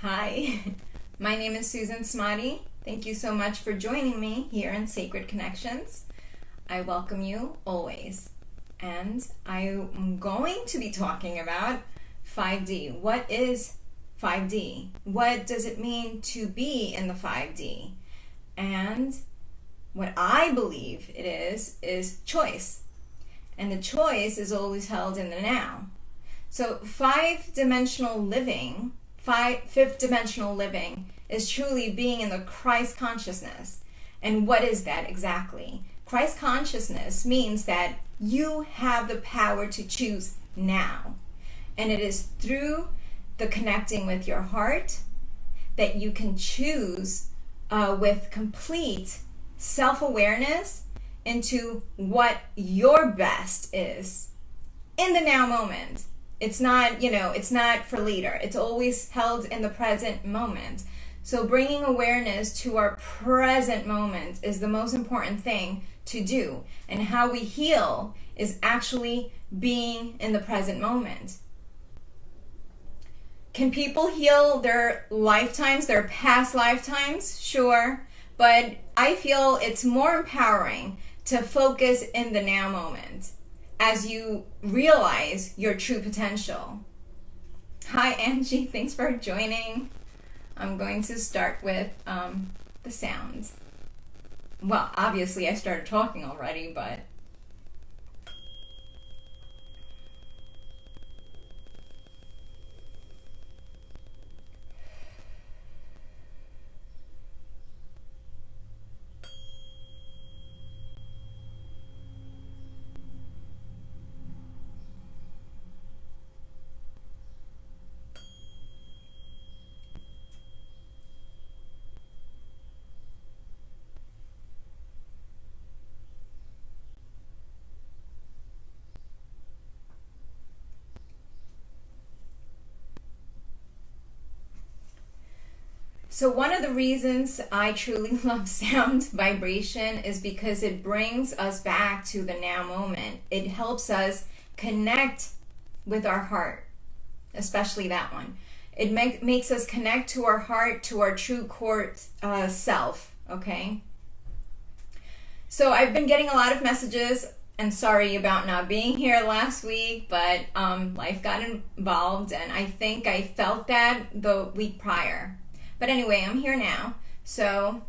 Hi, my name is Suzan Smadi. Thank you so much for joining me here in Sacred Connections. I welcome you always. And I am going to be talking about 5D. What is 5D? What does it mean to be in the 5D? And what I believe it is choice. And the choice is always held in the now. So fifth dimensional living is truly being in the Christ consciousness. And what is that exactly? Christ consciousness means that you have the power to choose now. And it is through the connecting with your heart that you can choose with complete self-awareness into what your best is in the now moment. It's not, it's not for later. It's always held in the present moment. So bringing awareness to our present moment is the most important thing to do. And how we heal is actually being in the present moment. Can people heal their lifetimes, their past lifetimes? Sure. But I feel it's more empowering to focus in the now moment as you realize your true potential. Hi Angie, thanks for joining. I'm going to start with the sounds. Well, obviously I started talking already, but so one of the reasons I truly love sound vibration is because it brings us back to the now moment. It helps us connect with our heart, especially that one. It makes us connect to our heart, to our true core self, okay? So I've been getting a lot of messages, and sorry about not being here last week, but life got involved, and I think I felt that the week prior. But anyway, I'm here now. So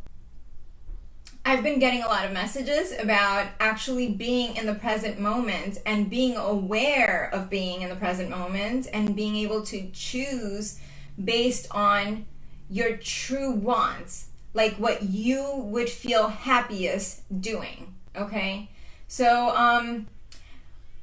I've been getting a lot of messages about actually being in the present moment and being aware of being in the present moment and being able to choose based on your true wants, like what you would feel happiest doing, okay? So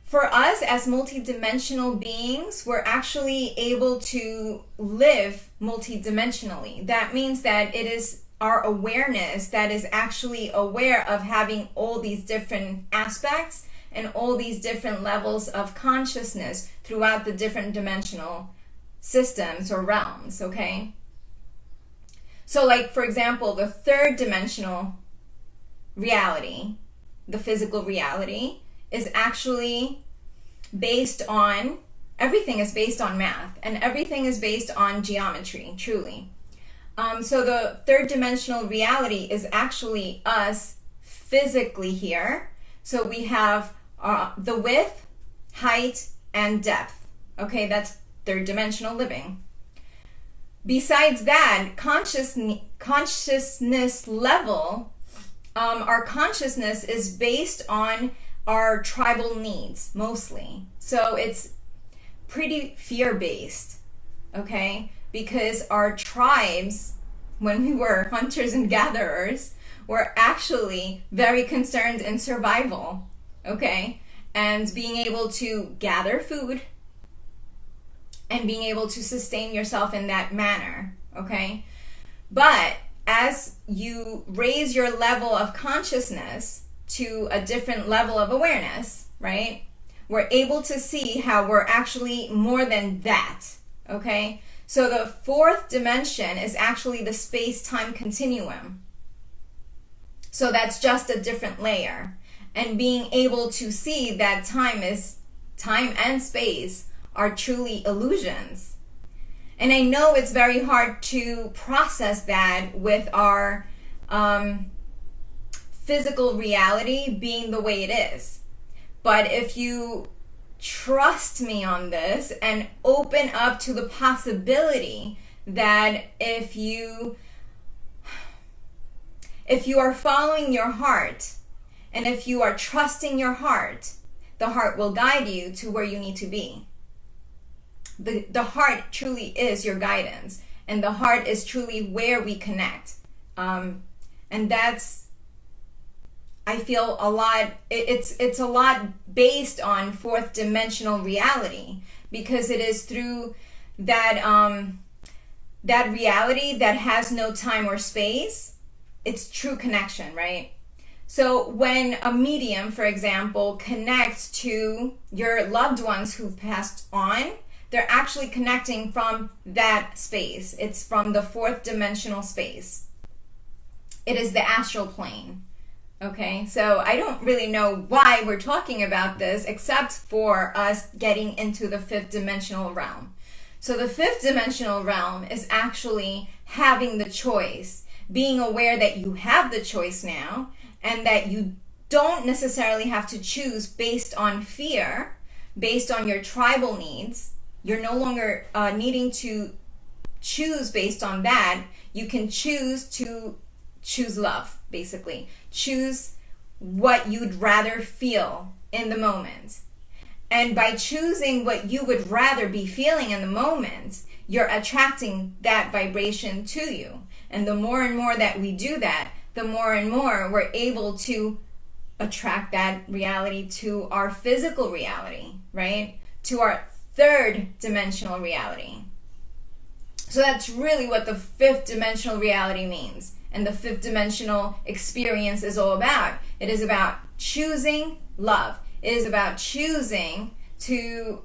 for us as multidimensional beings, we're actually able to live multidimensionally. That means that it is our awareness that is actually aware of having all these different aspects and all these different levels of consciousness throughout the different dimensional systems or realms, okay? So like, for example, the third dimensional reality, the physical reality, is actually based on, everything is based on math, and everything is based on geometry, truly. So the third dimensional reality is actually us physically here. So we have the width, height, and depth. Okay, that's third dimensional living. Besides that, consciousness level, our consciousness is based on our tribal needs mostly. So it's pretty fear-based, okay? Because our tribes, when we were hunters and gatherers, were actually very concerned in survival, okay? And being able to gather food and being able to sustain yourself in that manner, okay? But as you raise your level of consciousness to a different level of awareness, right? We're able to see how we're actually more than that, okay? So the fourth dimension is actually the space-time continuum. So that's just a different layer. And being able to see that time and space are truly illusions. And I know it's very hard to process that with our physical reality being the way it is. But if you trust me on this and open up to the possibility that if you are following your heart, and if you are trusting your heart, the heart will guide you to where you need to be. The heart truly is your guidance, and the heart is truly where we connect. And that's, I feel a lot, it's a lot based on fourth dimensional reality, because it is through that that reality that has no time or space. It's true connection, right? So when a medium, for example, connects to your loved ones who've passed on, they're actually connecting from that space. It's from the fourth dimensional space. It is the astral plane. Okay, so I don't really know why we're talking about this except for us getting into the fifth dimensional realm. So the fifth dimensional realm is actually having the choice, being aware that you have the choice now, and that you don't necessarily have to choose based on fear, based on your tribal needs. You're no longer needing to choose based on that. You can choose to choose love, basically. Choose what you'd rather feel in the moment. And by choosing what you would rather be feeling in the moment, you're attracting that vibration to you. And the more and more that we do that, the more and more we're able to attract that reality to our physical reality, right? To our third dimensional reality. So that's really what the fifth dimensional reality means. And the fifth dimensional experience is all about. It is about choosing love. It is about choosing to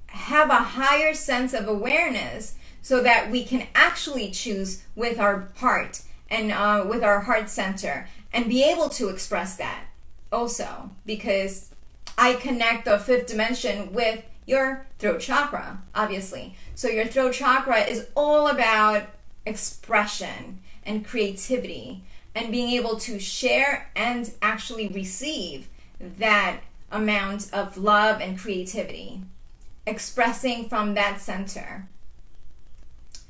have a higher sense of awareness so that we can actually choose with our heart and with our heart center and be able to express that also, because I connect the fifth dimension with your throat chakra, obviously. So your throat chakra is all about expression and creativity and being able to share and actually receive that amount of love and creativity, expressing from that center.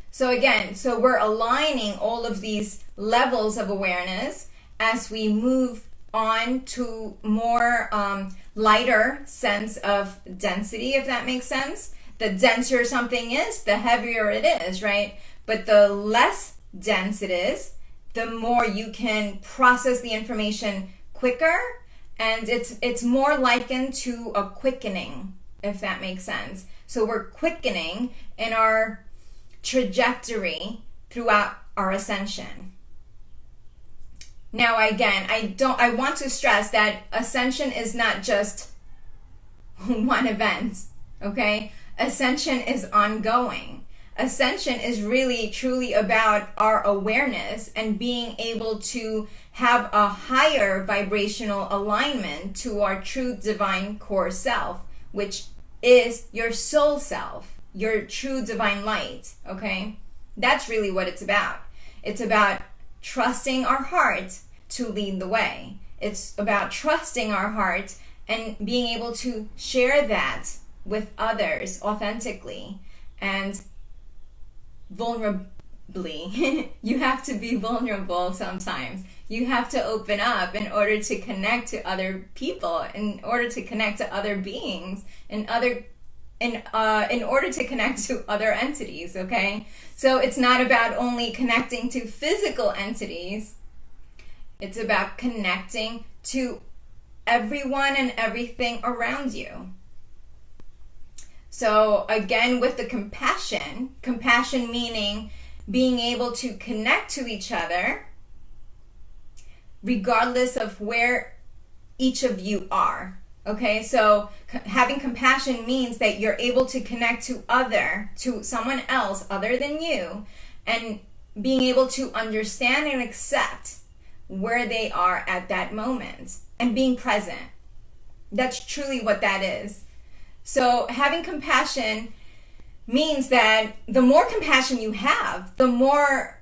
So again, so we're aligning all of these levels of awareness as we move on to more lighter sense of density, if that makes sense. The denser something is, the heavier it is, right? But the less dense it is, the more you can process the information quicker, and it's more likened to a quickening, if that makes sense. So we're quickening in our trajectory throughout our ascension. Now again, I want to stress that ascension is not just one event, okay? Ascension is ongoing. Ascension is really truly about our awareness and being able to have a higher vibrational alignment to our true divine core self, which is your soul self, your true divine light, okay? That's really what it's about. It's about trusting our heart to lead the way. It's about trusting our heart and being able to share that with others authentically and vulnerably. You have to be vulnerable sometimes. You have to open up in order to connect to other people, in order to connect to other beings, in order to connect to other entities, okay? So it's not about only connecting to physical entities. It's about connecting to everyone and everything around you. So again, with the compassion meaning being able to connect to each other regardless of where each of you are. Okay, so having compassion means that you're able to connect to someone else other than you, and being able to understand and accept where they are at that moment and being present. That's truly what that is. So having compassion means that the more compassion you have, the more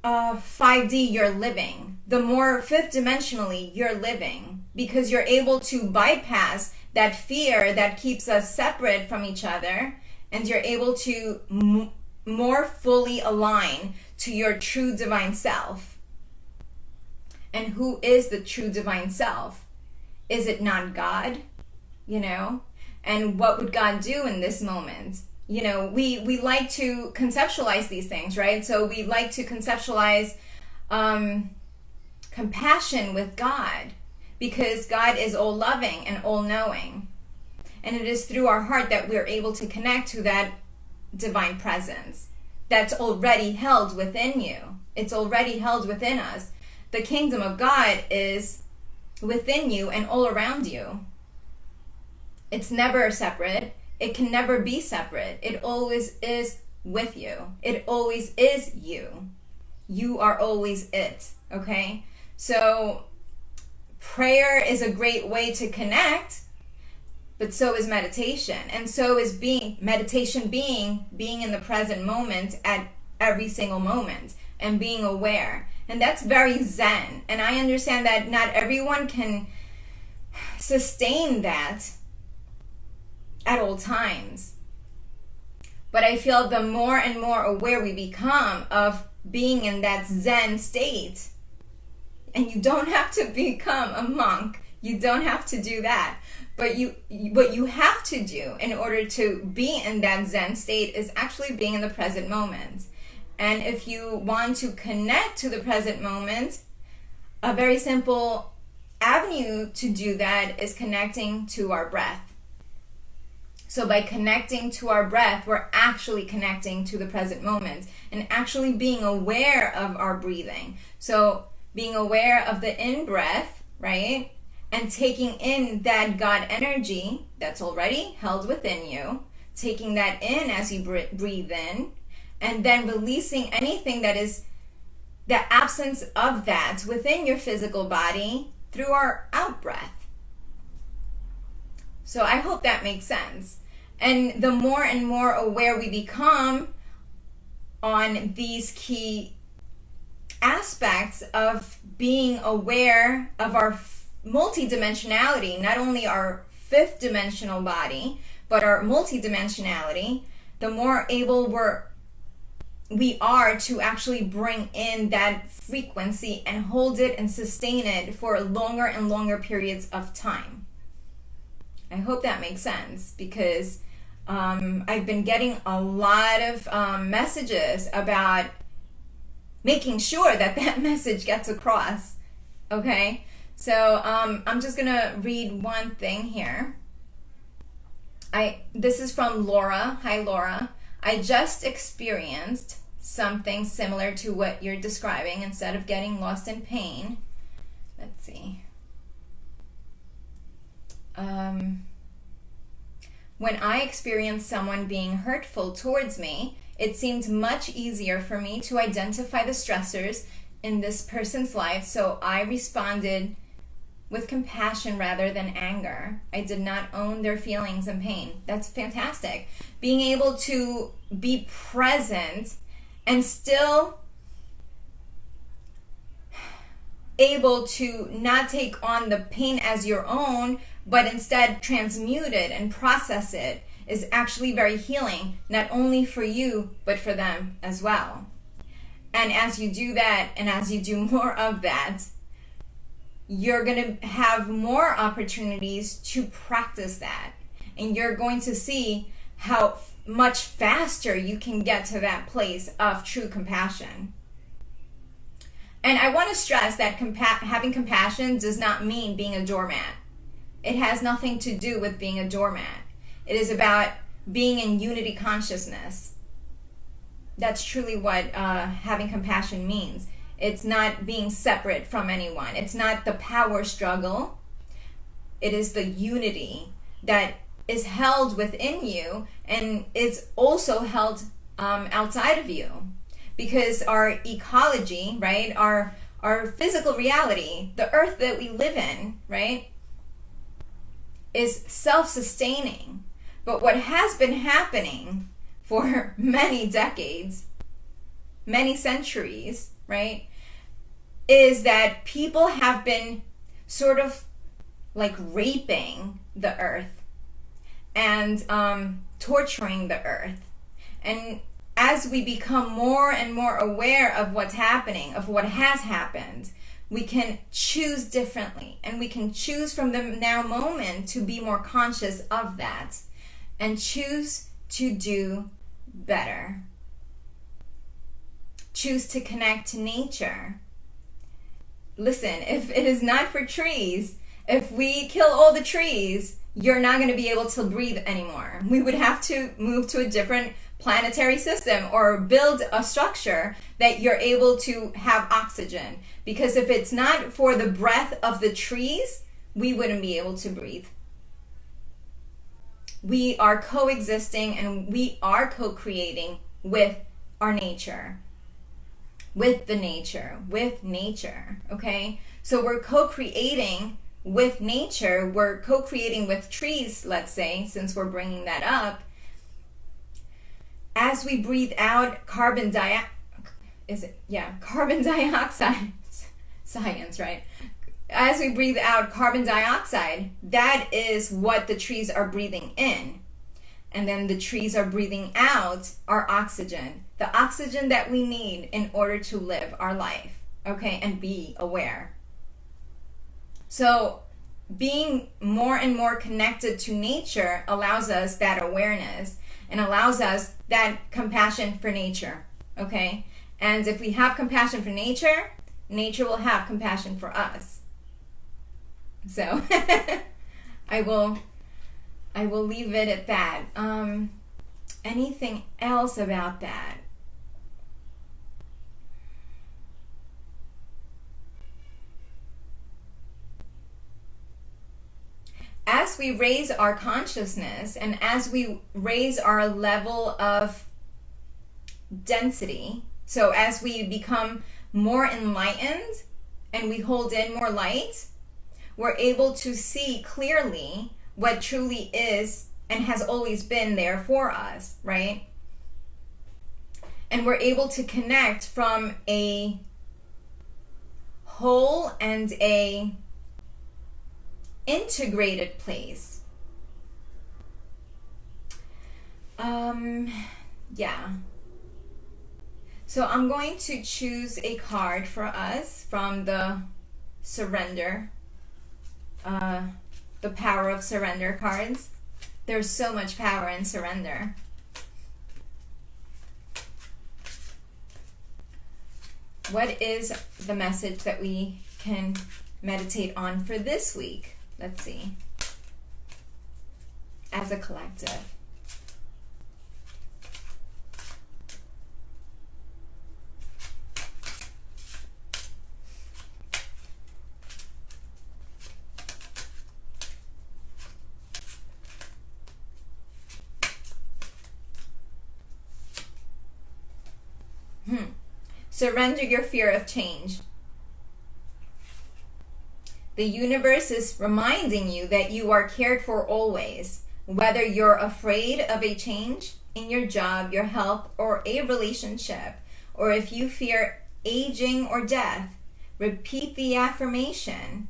5D you're living, the more fifth dimensionally you're living, because you're able to bypass that fear that keeps us separate from each other, and you're able to more fully align to your true divine self. And who is the true divine self? Is it not God? You know? And what would God do in this moment? You know, we like to conceptualize these things, right? So we like to conceptualize compassion with God, because God is all loving and all knowing. And it is through our heart that we're able to connect to that divine presence that's already held within you. It's already held within us. The kingdom of God is within you and all around you. It's never separate. It can never be separate. It always is with you. It always is you. You are always it, okay? So prayer is a great way to connect, but so is meditation. And so is meditation being in the present moment at every single moment and being aware. And that's very Zen. And I understand that not everyone can sustain that at all times. But I feel the more and more aware we become of being in that Zen state, and you don't have to become a monk, you don't have to do that, but what you have to do in order to be in that Zen state is actually being in the present moment. And if you want to connect to the present moment, a very simple avenue to do that is connecting to our breath. So by connecting to our breath, we're actually connecting to the present moment and actually being aware of our breathing. So being aware of the in-breath, right? And taking in that God energy that's already held within you, taking that in as you breathe in, and then releasing anything that is the absence of that within your physical body through our out-breath. So I hope that makes sense. And the more and more aware we become on these key aspects of being aware of our multidimensionality, not only our fifth dimensional body, but our multidimensionality, the more able we are to actually bring in that frequency and hold it and sustain it for longer and longer periods of time. I hope that makes sense, because I've been getting a lot of messages about making sure that message gets across. Okay, so I'm just gonna read one thing here. This is from Laura. Hi, Laura. I just experienced something similar to what you're describing. Instead of getting lost in pain, let's see. When I experienced someone being hurtful towards me, it seemed much easier for me to identify the stressors in this person's life, so I responded with compassion rather than anger. I did not own their feelings and pain. That's fantastic. Being able to be present and still able to not take on the pain as your own, but instead transmute it and process it, is actually very healing, not only for you, but for them as well. And as you do that, and as you do more of that, you're going to have more opportunities to practice that. And you're going to see how much faster you can get to that place of true compassion. And I want to stress that having compassion does not mean being a doormat. It has nothing to do with being a doormat. It is about being in unity consciousness. That's truly what having compassion means. It's not being separate from anyone. It's not the power struggle. It is the unity that is held within you and is also held outside of you. Because our ecology, right, our physical reality, the earth that we live in, right, is self-sustaining. But what has been happening for many decades, many centuries, right, is that people have been sort of like raping the earth and torturing the earth. And as we become more and more aware of what's happening, of what has happened, we can choose differently, and we can choose from the now moment to be more conscious of that and choose to do better. Choose to connect to nature. Listen, if it is not for trees, if we kill all the trees, you're not going to be able to breathe anymore. We would have to move to a different planetary system or build a structure that you're able to have oxygen. Because if it's not for the breath of the trees, we wouldn't be able to breathe. We are coexisting and we are co-creating with our nature. With the nature, okay? So we're co-creating with nature, we're co-creating with trees, let's say, since we're bringing that up. As we breathe out carbon dioxide, science, right? As we breathe out carbon dioxide, that is what the trees are breathing in. And then the trees are breathing out our oxygen, the oxygen that we need in order to live our life, okay, and be aware. So being more and more connected to nature allows us that awareness and allows us that compassion for nature, okay? And if we have compassion for nature, nature will have compassion for us. So I will leave it at that. Anything else about that? As we raise our consciousness and as we raise our level of density, so as we become more enlightened and we hold in more light, we're able to see clearly what truly is and has always been there for us, right? And we're able to connect from a whole and a integrated place. Yeah. So I'm going to choose a card for us from the surrender, the power of surrender cards. There's so much power in surrender. What is the message that we can meditate on for this week? Let's see. As a collective. Surrender your fear of change. The universe is reminding you that you are cared for always, whether you're afraid of a change in your job, your health, or a relationship, or if you fear aging or death. Repeat the affirmation.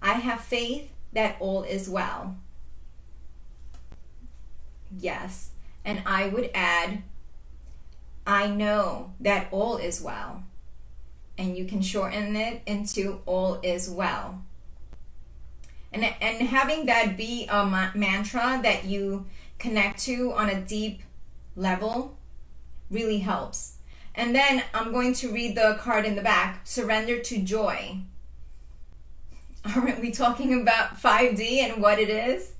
I have faith that all is well. Yes, and I would add, I know that all is well. And you can shorten it into all is well. And having that be a mantra that you connect to on a deep level really helps. And then I'm going to read the card in the back, surrender to joy. Aren't we talking about 5D and what it is?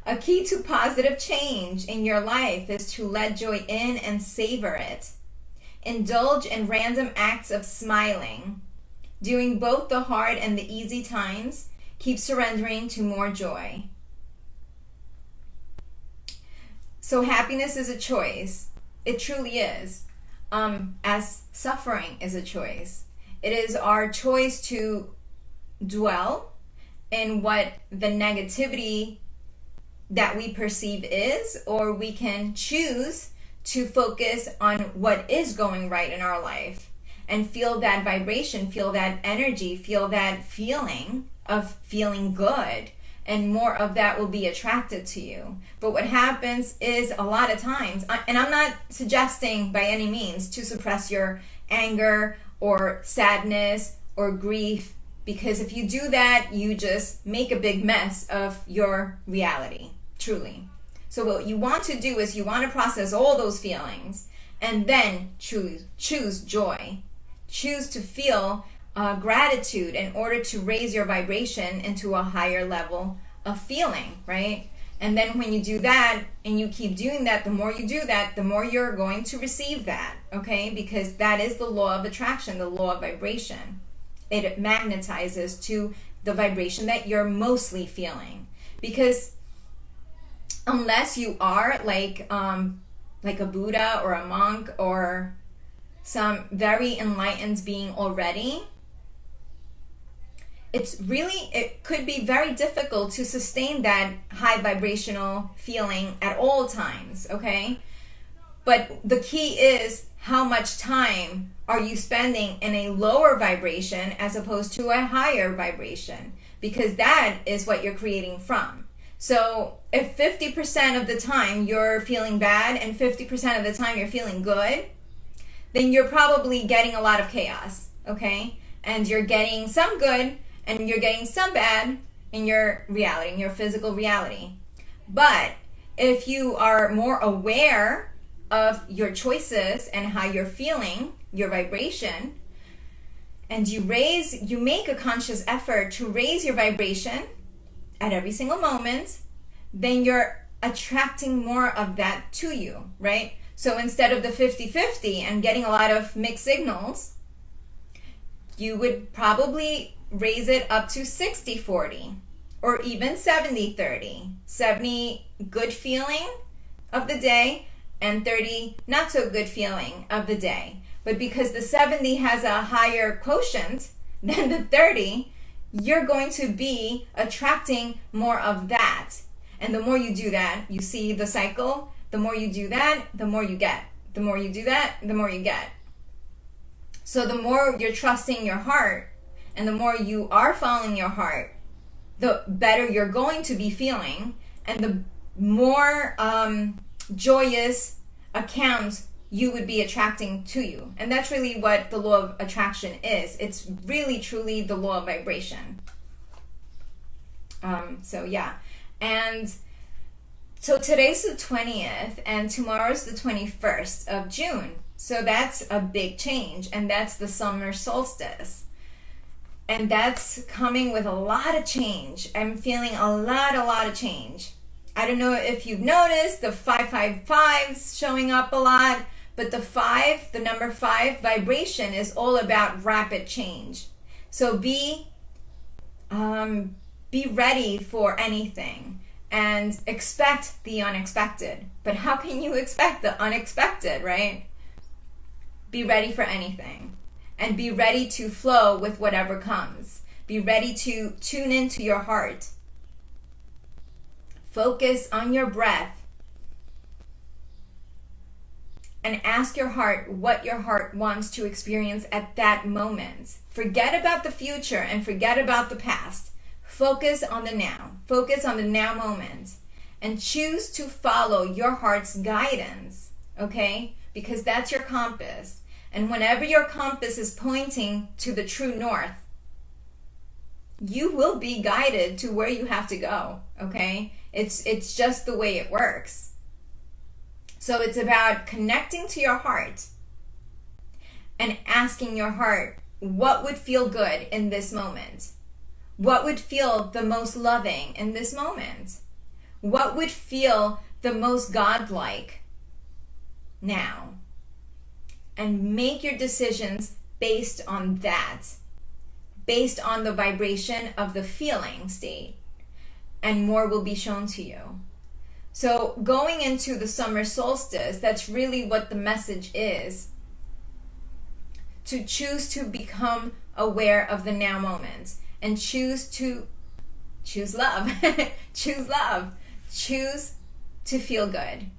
A key to positive change in your life is to let joy in and savor it. Indulge in random acts of smiling. Doing both the hard and the easy times, keep surrendering to more joy. So happiness is a choice. It truly is. As suffering is a choice. It is our choice to dwell in what the negativity that we perceive is, or we can choose to focus on what is going right in our life and feel that vibration, feel that energy, feel that feeling of feeling good, and more of that will be attracted to you. But what happens is, a lot of times, and I'm not suggesting by any means to suppress your anger or sadness or grief, because if you do that, you just make a big mess of your reality, truly. So what you want to do is you want to process all those feelings and then choose joy. Choose to feel gratitude in order to raise your vibration into a higher level of feeling, right? And then when you do that and you keep doing that, the more you do that, the more you're going to receive that, okay? Because that is the law of attraction, the law of vibration. It magnetizes to the vibration that you're mostly feeling. Because unless you are like a Buddha or a monk or some very enlightened being already, it could be very difficult to sustain that high vibrational feeling at all times, okay? But the key is, how much time are you spending in a lower vibration as opposed to a higher vibration? Because that is what you're creating from. So if 50% of the time you're feeling bad and 50% of the time you're feeling good, then you're probably getting a lot of chaos, okay? And you're getting some good and you're getting some bad in your reality, in your physical reality. But if you are more aware of your choices and how you're feeling, your vibration, and you make a conscious effort to raise your vibration at every single moment, then you're attracting more of that to you, right? So instead of the 50-50 and getting a lot of mixed signals, you would probably raise it up to 60-40 or even 70-30. 70 good feeling of the day and 30 not so good feeling of the day. But because the 70 has a higher quotient than the 30, you're going to be attracting more of that. And the more you do that, you see the cycle, the more you do that, the more you get. The more you do that, the more you get. So the more you're trusting your heart and the more you are following your heart, the better you're going to be feeling, and the more joyous accounts you would be attracting to you. And that's really what the law of attraction is. It's really, truly the law of vibration. So yeah. And so today's the 20th and tomorrow's the 21st of June. So that's a big change, and that's the summer solstice. And that's coming with a lot of change. I'm feeling a lot of change. I don't know if you've noticed the 555s showing up a lot, but the number 5 vibration is all about rapid change. So be ready for anything and expect the unexpected. But how can you expect the unexpected, right? Be ready for anything and be ready to flow with whatever comes. Be ready to tune into your heart. Focus on your breath and ask your heart what your heart wants to experience at that moment. Forget about the future and forget about the past. Focus on the now. Focus on the now moment and choose to follow your heart's guidance, okay? Because that's your compass. And whenever your compass is pointing to the true north, you will be guided to where you have to go, okay? It's just the way it works. So it's about connecting to your heart and asking your heart what would feel good in this moment. What would feel the most loving in this moment? What would feel the most godlike now? And make your decisions based on that, based on the vibration of the feeling state, and more will be shown to you. So going into the summer solstice, that's really what the message is. To choose to become aware of the now moment and choose love. Choose love. choose to feel good.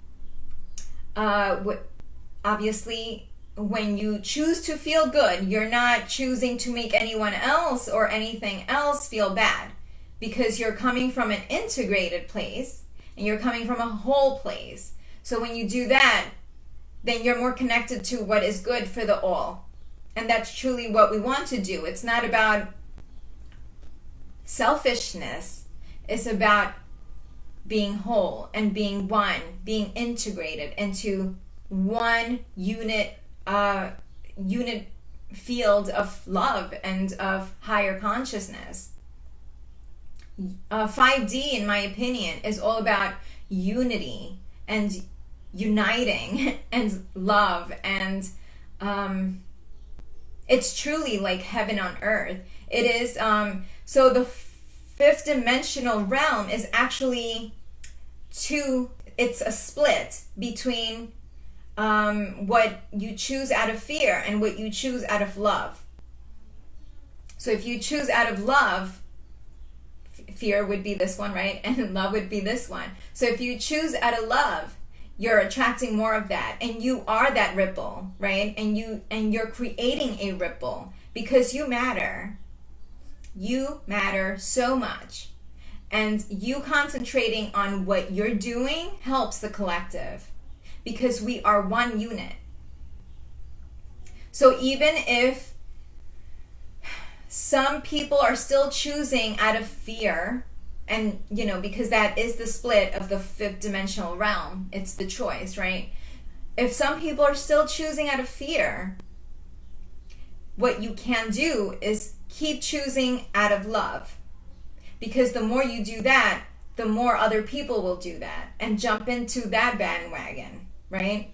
Obviously, when you choose to feel good, you're not choosing to make anyone else or anything else feel bad, because you're coming from an integrated place and you're coming from a whole place. So when you do that, then you're more connected to what is good for the all. And that's truly what we want to do. It's not about selfishness. It's about being whole and being one, being integrated into one unit field of love and of higher consciousness. 5D, in my opinion, is all about unity and uniting and love, and it's truly like heaven on earth. It is so the fifth dimensional realm is actually it's a split between what you choose out of fear and what you choose out of love. So if you choose out of love, fear would be this one, right? And love would be this one. So if you choose out of love, you're attracting more of that, and you are that ripple, right? And you're creating a ripple, because you matter. You matter so much. And you concentrating on what you're doing helps the collective, because we are one unit. So even if some people are still choosing out of fear, and because that is the split of the fifth dimensional realm, it's the choice, right? If some people are still choosing out of fear, what you can do is keep choosing out of love, because the more you do that, the more other people will do that and jump into that bandwagon, right?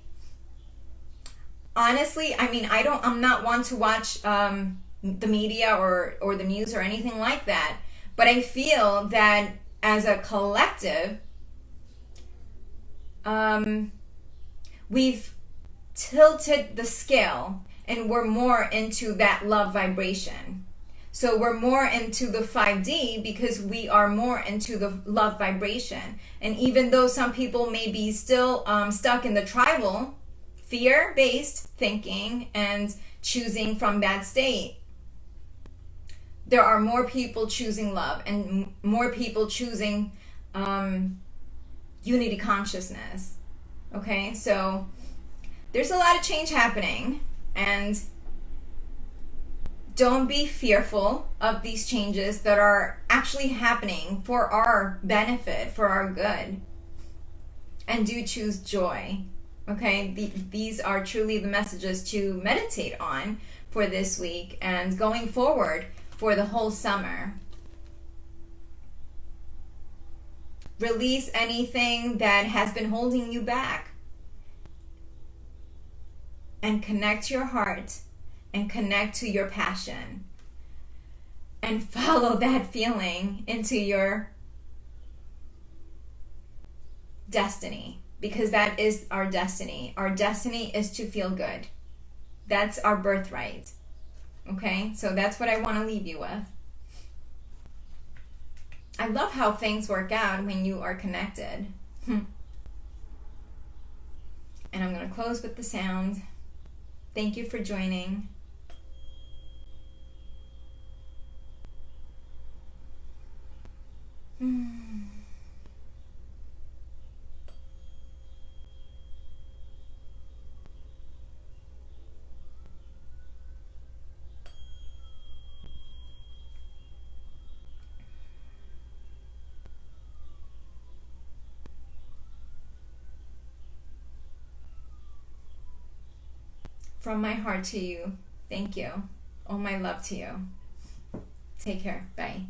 Honestly, I mean, I'm not one to watch the media or the news or anything like that, but I feel that as a collective, we've tilted the scale and we're more into that love vibration. So we're more into the 5D because we are more into the love vibration. And even though some people may be still stuck in the tribal, fear-based thinking and choosing from that state, there are more people choosing love and more people choosing unity consciousness. Okay, so there's a lot of change happening, and don't be fearful of these changes that are actually happening for our benefit, for our good. And do choose joy. Okay, these are truly the messages to meditate on for this week and going forward for the whole summer. Release anything that has been holding you back, and connect your heart and connect to your passion and follow that feeling into your destiny, because that is our destiny. Our destiny is to feel good. That's our birthright. Okay, so that's what I want to leave you with. I love how things work out when you are connected. And I'm going to close with the sound. Thank you for joining. From my heart to you, thank you. All my love to you. Take care. Bye.